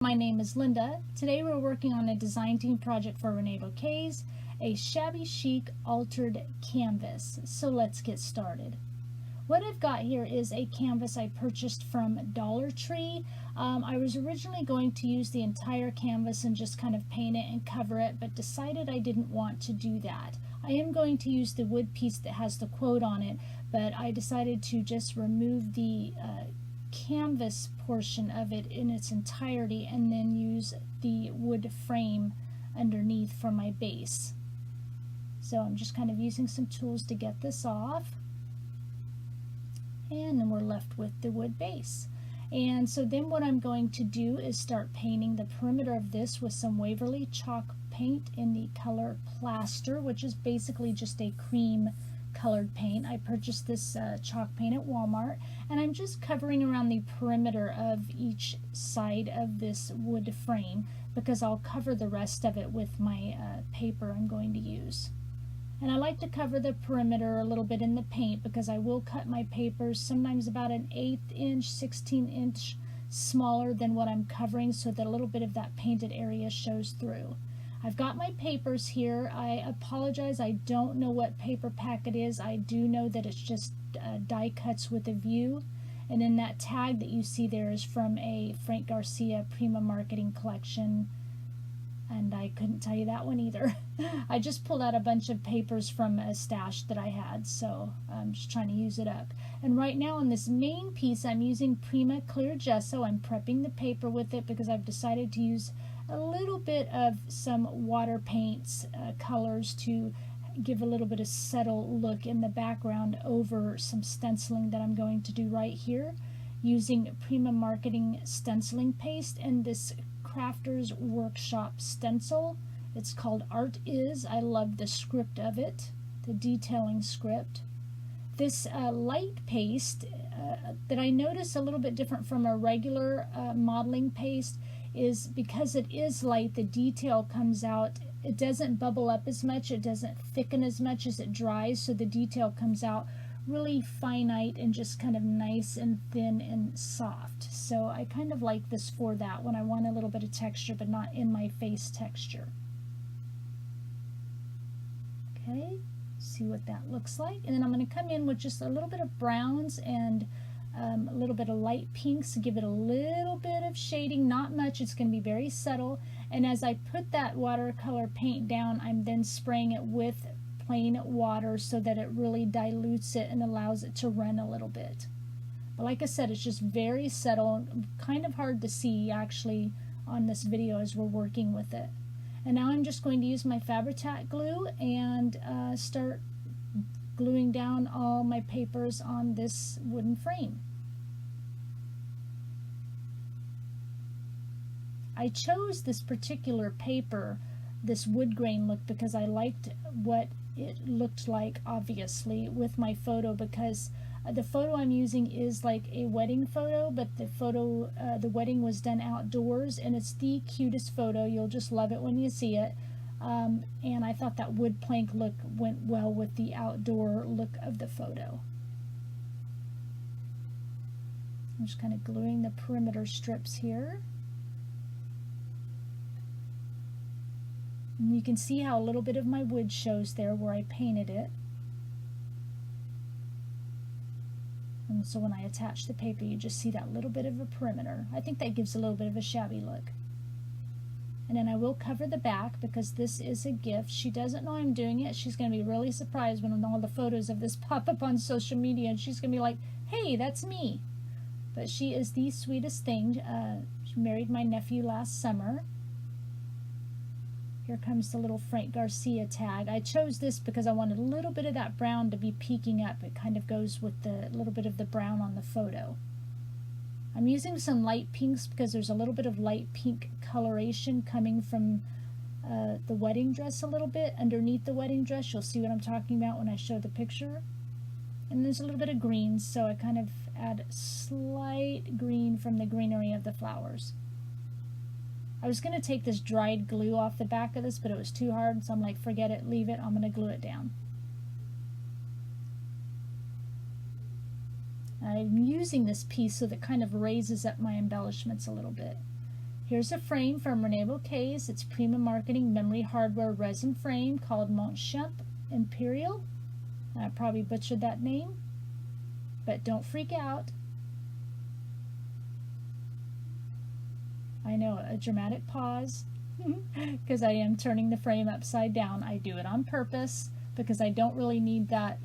My name is Linda. Today we're working on a design team project for Reneabouquets, a Shabby Chic altered canvas. So let's get started. What I've got here is a canvas I purchased from Dollar Tree. I was originally going to use the entire canvas and just kind of paint it and cover it, but decided I didn't want to do that. I am going to use the wood piece that has the quote on it, but I decided to just remove the canvas portion of it in its entirety and then use the wood frame underneath for my base. So I'm just kind of using some tools to get this off, and then we're left with the wood base. And so then what I'm going to do is start painting the perimeter of this with some Waverly chalk paint in the color Plaster, which is basically just a cream colored paint. I purchased this chalk paint at Walmart, and I'm just covering around the perimeter of each side of this wood frame because I'll cover the rest of it with my paper I'm going to use. And I like to cover the perimeter a little bit in the paint because I will cut my papers sometimes about an 1/8 inch, 16 inch smaller than what I'm covering so that a little bit of that painted area shows through. I've got my papers here. I apologize, I don't know what paper pack it is. I do know that it's just die cuts with a view. And then that tag that you see there is from a Frank Garcia Prima Marketing collection. And I couldn't tell you that one either. I just pulled out a bunch of papers from a stash that I had, so I'm just trying to use it up. And right now on this main piece, I'm using Prima Clear Gesso. I'm prepping the paper with it because I've decided to use a little bit of some water paints colors to give a little bit of subtle look in the background over some stenciling that I'm going to do right here using Prima Marketing stenciling paste and this Crafter's Workshop stencil. It's called Art Is. I love the script of it, the detailing script. This light paste that I notice a little bit different from a regular modeling paste is because it is light, the detail comes out. It doesn't bubble up as much, it doesn't thicken as much as it dries, so the detail comes out really finite and just kind of nice and thin and soft. So I kind of like this for that when I want a little bit of texture but not in my face texture. Okay, see what that looks like. And then I'm going to come in with just a little bit of browns and a little bit of light pinks to give it a little bit of shading, not much, it's going to be very subtle. And as I put that watercolor paint down, I'm then spraying it with plain water so that it really dilutes it and allows it to run a little bit. But like I said, it's just very subtle, kind of hard to see actually on this video as we're working with it. And now I'm just going to use my Fabri-Tac glue and start gluing down all my papers on this wooden frame. I chose this particular paper, this wood grain look, because I liked what it looked like, obviously, with my photo, because the photo I'm using is like a wedding photo, but the photo, the wedding was done outdoors, and it's the cutest photo. You'll just love it when you see it. And I thought that wood plank look went well with the outdoor look of the photo. I'm just kind of gluing the perimeter strips here. And you can see how a little bit of my wood shows there where I painted it. And so when I attach the paper, you just see that little bit of a perimeter. I think that gives a little bit of a shabby look. And then I will cover the back because this is a gift. She doesn't know I'm doing it. She's going to be really surprised when all the photos of this pop up on social media, and she's going to be like, hey, that's me. But she is the sweetest thing. She married my nephew last summer. Here comes the little Frank Garcia tag. I chose this because I wanted a little bit of that brown to be peeking up. It kind of goes with the little bit of the brown on the photo. I'm using some light pinks because there's a little bit of light pink coloration coming from the wedding dress a little bit. Underneath the wedding dress, you'll see what I'm talking about when I show the picture. And there's a little bit of green, so I kind of add slight green from the greenery of the flowers. I was going to take this dried glue off the back of this, but it was too hard, so I'm like, forget it, leave it, I'm going to glue it down. I'm using this piece so that it kind of raises up my embellishments a little bit. Here's a frame from Reneabouquets. It's Prima Marketing Memory Hardware Resin Frame called Montchamp Imperial. I probably butchered that name, but don't freak out. I know, a dramatic pause, because I am turning the frame upside down. I do it on purpose because I don't really need that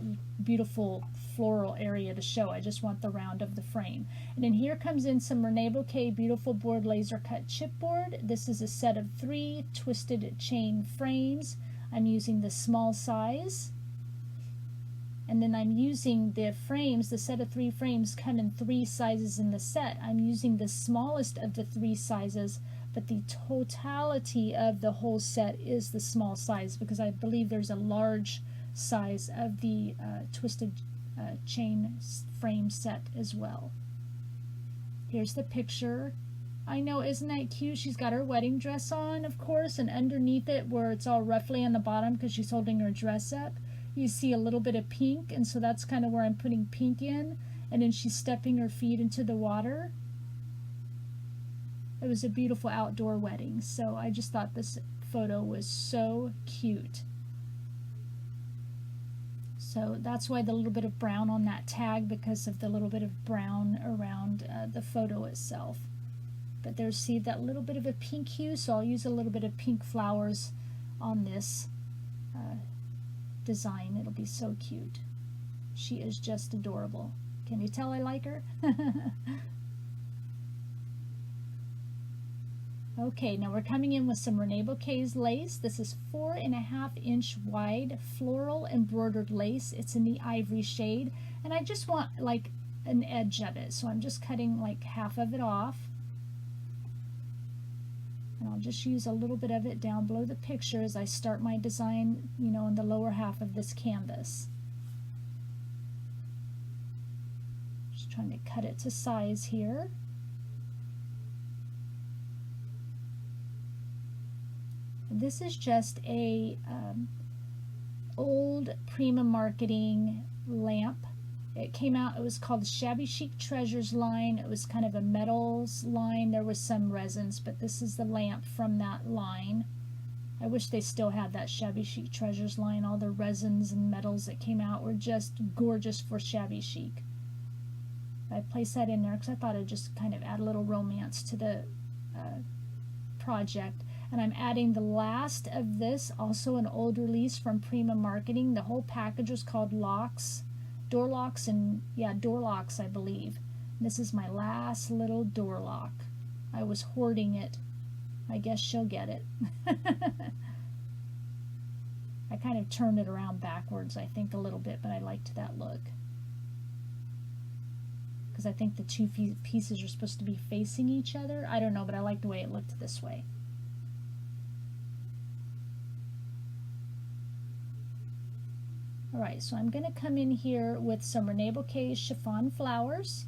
beautiful floral area to show. I just want the round of the frame. And then here comes in some Reneabouquet Beautiful Board Laser Cut Chipboard. This is a set of 3 twisted chain frames. I'm using the small size. And then I'm using the frames, the set of 3 frames come in 3 sizes in the set. I'm using the smallest of the 3 sizes, but the totality of the whole set is the small size because I believe there's a large size of the twisted chain frame set as well. Here's the picture. I know, isn't that cute? She's got her wedding dress on, of course, and underneath it where it's all ruffly on the bottom because she's holding her dress up, you see a little bit of pink, and so that's kind of where I'm putting pink in, and then she's stepping her feet into the water. It was a beautiful outdoor wedding, so I just thought this photo was so cute. So that's why the little bit of brown on that tag, because of the little bit of brown around the photo itself. But there's, see, that little bit of a pink hue, so I'll use a little bit of pink flowers on this design. It'll be so cute. She is just adorable. Can you tell I like her? Okay, now we're coming in with some Reneabouquets lace. This is 4.5-inch wide floral embroidered lace. It's in the ivory shade, and I just want like an edge of it, so I'm just cutting like half of it off. And I'll just use a little bit of it down below the picture as I start my design, you know, in the lower half of this canvas. Just trying to cut it to size here. This is just a old Prima Marketing lamp. It came out, it was called the Shabby Chic Treasures line. It was kind of a metals line. There was some resins, but this is the lamp from that line. I wish they still had that Shabby Chic Treasures line. All the resins and metals that came out were just gorgeous for Shabby Chic. I placed that in there because I thought it'd just kind of add a little romance to the project. And I'm adding the last of this, also an old release from Prima Marketing. The whole package was called Locks. Door locks, and yeah, door locks, I believe. This is my last little door lock. I was hoarding it. I guess she'll get it. I kind of turned it around backwards, I think, a little bit, but I liked that look. Because I think the two pieces are supposed to be facing each other. I don't know, but I like the way it looked this way. Alright, so I'm going to come in here with some Reneabouquet chiffon flowers.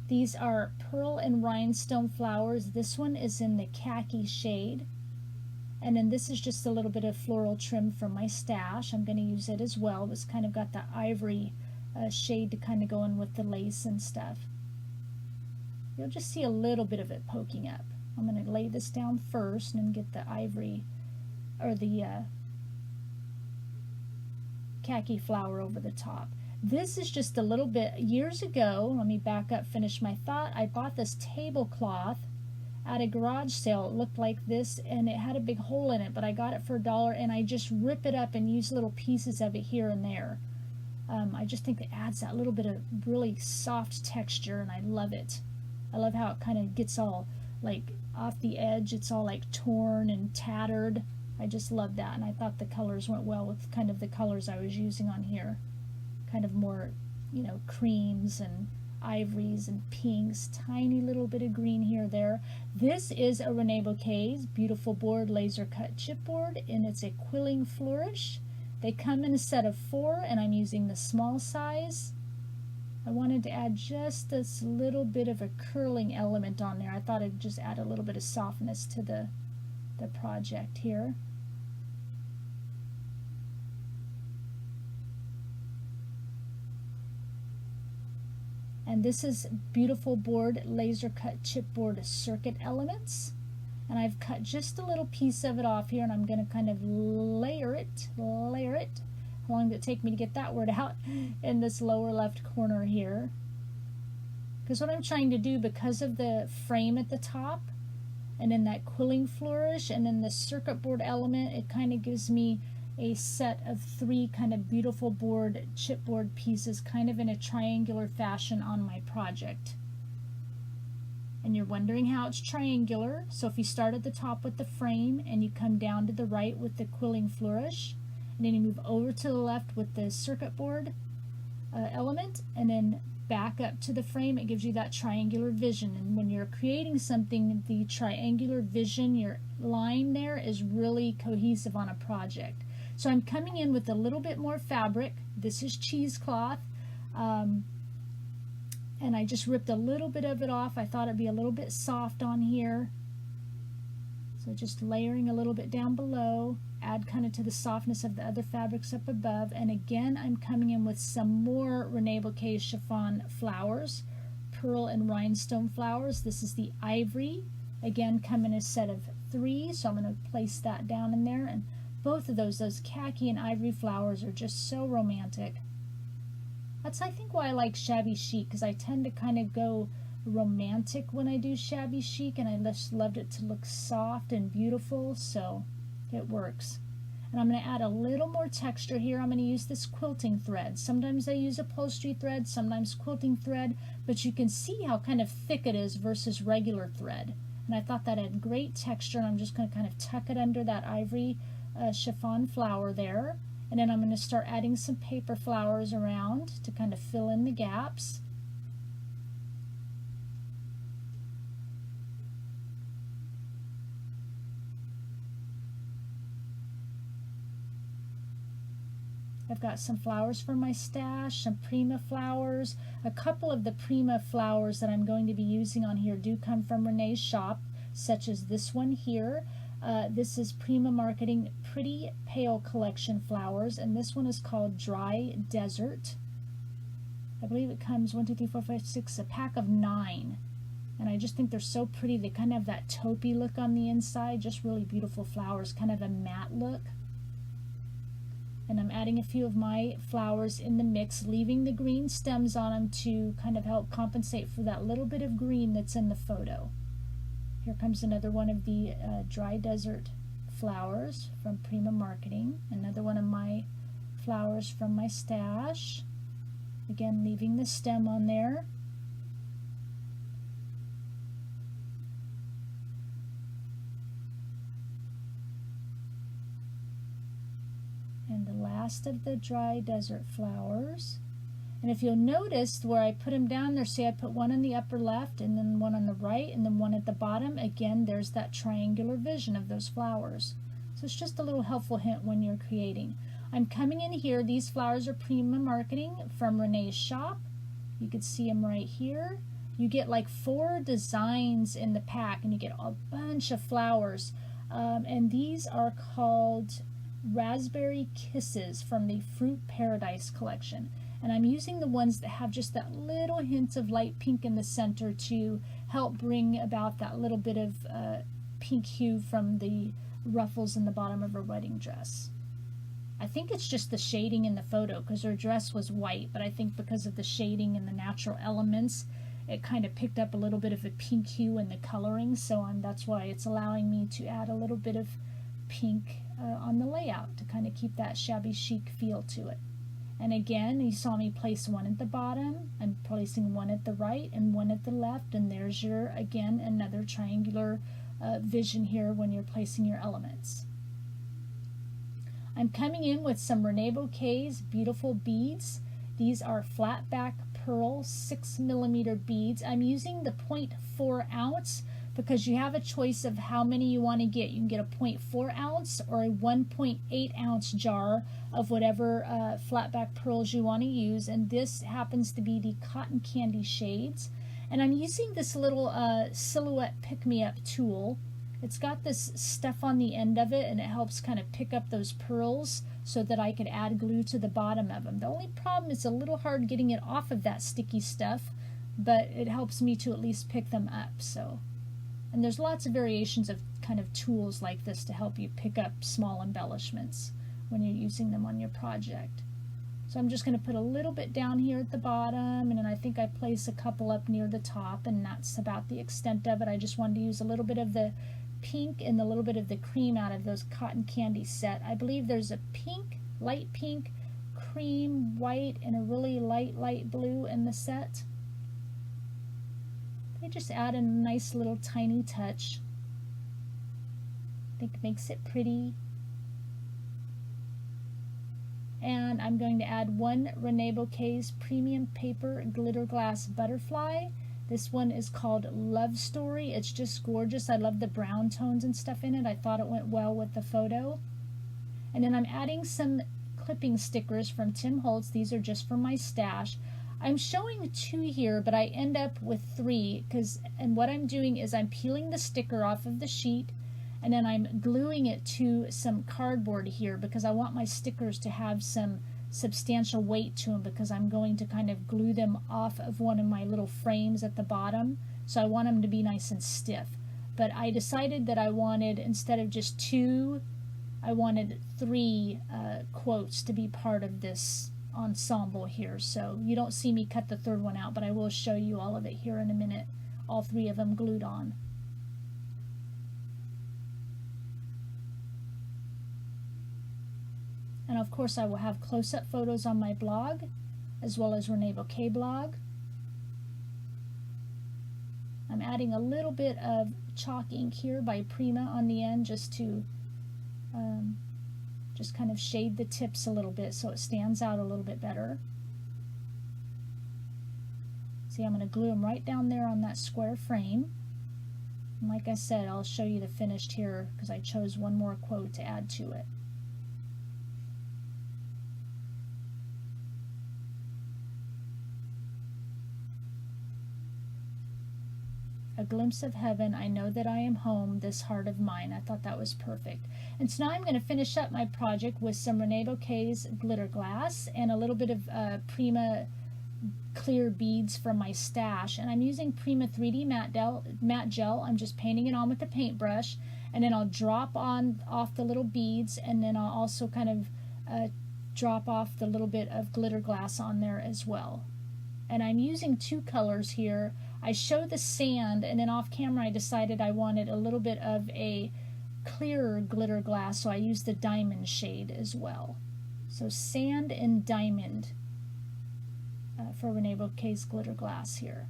These are pearl and rhinestone flowers. This one is in the khaki shade. And then this is just a little bit of floral trim from my stash. I'm going to use it as well. It's kind of got the ivory shade to kind of go in with the lace and stuff. You'll just see a little bit of it poking up. I'm going to lay this down first and then get the ivory, or the khaki flower over the top. This is just a little bit, years ago, let me back up, finish my thought, I bought this tablecloth at a garage sale. It looked like this and it had a big hole in it, but I got it for $1 and I just rip it up and use little pieces of it here and there. I just think it adds that little bit of really soft texture and I love it. I love how it kind of gets all like off the edge. It's all like torn and tattered. I just love that, and I thought the colors went well with kind of the colors I was using on here. Kind of more, you know, creams and ivories and pinks, tiny little bit of green here there. This is a Reneabouquets Beautiful Board Laser Cut Chipboard, and it's a quilling flourish. They come in a set of 4, and I'm using the small size. I wanted to add just this little bit of a curling element on there. I thought it'd just add a little bit of softness to the project here. And this is Beautiful Board Laser Cut Chipboard Circuit Elements. And I've cut just a little piece of it off here, and I'm going to kind of layer it. How long did it take me to get that word out? In this lower left corner here. Because what I'm trying to do, because of the frame at the top, and then that quilling flourish, and then the circuit board element, it kind of gives me a set of 3 kind of beautiful chipboard pieces, kind of in a triangular fashion on my project. And you're wondering how it's triangular. So if you start at the top with the frame and you come down to the right with the quilling flourish, and then you move over to the left with the circuit board element, and then back up to the frame, it gives you that triangular vision. And when you're creating something, the triangular vision, your line there, is really cohesive on a project. So I'm coming in with a little bit more fabric. This is cheesecloth. And I just ripped a little bit of it off. I thought it'd be a little bit soft on here. So just layering a little bit down below, add kind of to the softness of the other fabrics up above. And again, I'm coming in with some more Reneabouquet chiffon flowers, pearl and rhinestone flowers. This is the ivory. Again, come in a set of 3, so I'm going to place that down in there. And both of those khaki and ivory flowers, are just so romantic. That's, I think, why I like Shabby Chic, because I tend to kind of go romantic when I do Shabby Chic, and I just loved it to look soft and beautiful, so it works. And I'm going to add a little more texture here. I'm going to use this quilting thread. Sometimes I use upholstery thread, sometimes quilting thread, but you can see how kind of thick it is versus regular thread. And I thought that had great texture, and I'm just going to kind of tuck it under that ivory chiffon flower there. And then I'm going to start adding some paper flowers around to kind of fill in the gaps. I've got some flowers from my stash, some Prima flowers. A couple of the Prima flowers that I'm going to be using on here do come from Renee's shop, such as this one here. This is Prima Marketing Pretty Pale Collection flowers, and this one is called Dry Desert. I believe it comes 1, 2, 3, 4, 5, 6, a pack of 9. And I just think they're so pretty. They kind of have that taupey look on the inside, just really beautiful flowers, kind of a matte look. And I'm adding a few of my flowers in the mix, leaving the green stems on them to kind of help compensate for that little bit of green that's in the photo. Here comes another one of the Dry Desert flowers from Prima Marketing. Another one of my flowers from my stash. Again, leaving the stem on there. And the last of the Dry Desert flowers. And if you'll notice where I put them down there, see I put one on the upper left and then one on the right and then one at the bottom. Again, there's that triangular vision of those flowers. So it's just a little helpful hint when you're creating. I'm coming in here. These flowers are Prima Marketing from Renee's shop. You can see them right here. You get like 4 designs in the pack, and you get a bunch of flowers. And these are called Raspberry Kisses from the Fruit Paradise collection. And I'm using the ones that have just that little hint of light pink in the center to help bring about that little bit of pink hue from the ruffles in the bottom of her wedding dress. I think it's just the shading in the photo, because her dress was white, but I think because of the shading and the natural elements, it kind of picked up a little bit of a pink hue in the coloring, so that's why it's allowing me to add a little bit of pink on the layout to kind of keep that shabby chic feel to it. And again, you saw me place one at the bottom. I'm placing one at the right and one at the left, and there's your, again, another triangular vision here when you're placing your elements. I'm coming in with some Reneabouquet's beautiful beads. These are flat back pearl 6mm beads. I'm using the 0.4 ounce because you have a choice of how many you want to get. You can get a 0.4 ounce or a 1.8 ounce jar of whatever flat back pearls you want to use, and this happens to be the Cotton Candy shades. And I'm using this little silhouette pick-me-up tool. It's got this stuff on the end of it, and it helps kind of pick up those pearls so that I could add glue to the bottom of them. The only problem is a little hard getting it off of that sticky stuff, but it helps me to at least pick them up. So, and there's lots of variations of kind of tools like this to help you pick up small embellishments when you're using them on your project. So I'm just going to put a little bit down here at the bottom, and then I think I place a couple up near the top, and that's about the extent of it. I just wanted to use a little bit of the pink and a little bit of the cream out of those cotton candy set. I believe there's a pink, light pink, cream, white, and a really light blue in the set. They just add a nice little tiny touch. I think it makes it pretty. And I'm going to add one Reneabouquet's Premium Paper Glitter Glass Butterfly. This one is called Love Story. It's just gorgeous. I love the brown tones and stuff in it. I thought it went well with the photo. And then I'm adding some clipping stickers from Tim Holtz. These are just for my stash. I'm showing 2 here, but I end up with 3 and what I'm doing is I'm peeling the sticker off of the sheet, and then I'm gluing it to some cardboard here because I want my stickers to have some substantial weight to them, because I'm going to kind of glue them off of one of my little frames at the bottom. So I want them to be nice and stiff. But I decided that I wanted, instead of just 2, I wanted 3 quotes to be part of this ensemble here. So you don't see me cut the 3rd one out, but I will show you all of it here in a minute, all 3 of them glued on. And of course I will have close-up photos on my blog, as well as Reneabouquet blog. I'm adding a little bit of chalk ink here by Prima on the end, just to just kind of shade the tips a little bit so it stands out a little bit better. See, I'm going to glue them right down there on that square frame. And like I said, I'll show you the finished here because I chose one more quote to add to it. A glimpse of heaven, I know that I am home, this heart of mine. I thought that was perfect. And so now I'm going to finish up my project with some Reneabouquet's glitter glass and a little bit of Prima clear beads from my stash. And I'm using Prima 3D matte gel. I'm just painting it on with the paintbrush, and then I'll drop off the little beads, and then I'll also kind of drop off the little bit of glitter glass on there as well. And I'm using 2 colors here. I show the sand, and then off camera I decided I wanted a little bit of a clearer glitter glass, so I used the diamond shade as well. So sand and diamond for Reneabouquet's glitter glass here.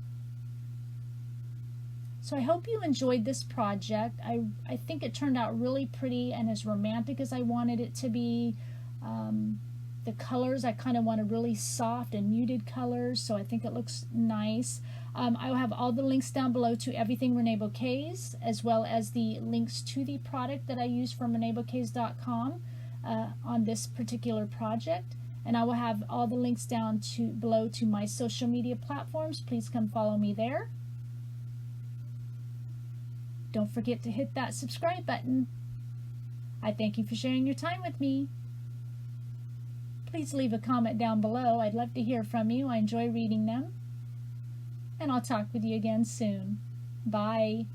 So I hope you enjoyed this project. I think it turned out really pretty and as romantic as I wanted it to be. The colors, I kind of wanted really soft and muted colors, so I think it looks nice. I will have all the links down below to everything Reneabouquets, as well as the links to the product that I use from Reneabouquets.com on this particular project. And I will have all the links down below to my social media platforms. Please come follow me there. Don't forget to hit that subscribe button. I thank you for sharing your time with me. Please leave a comment down below. I'd love to hear from you. I enjoy reading them. And I'll talk with you again soon. Bye.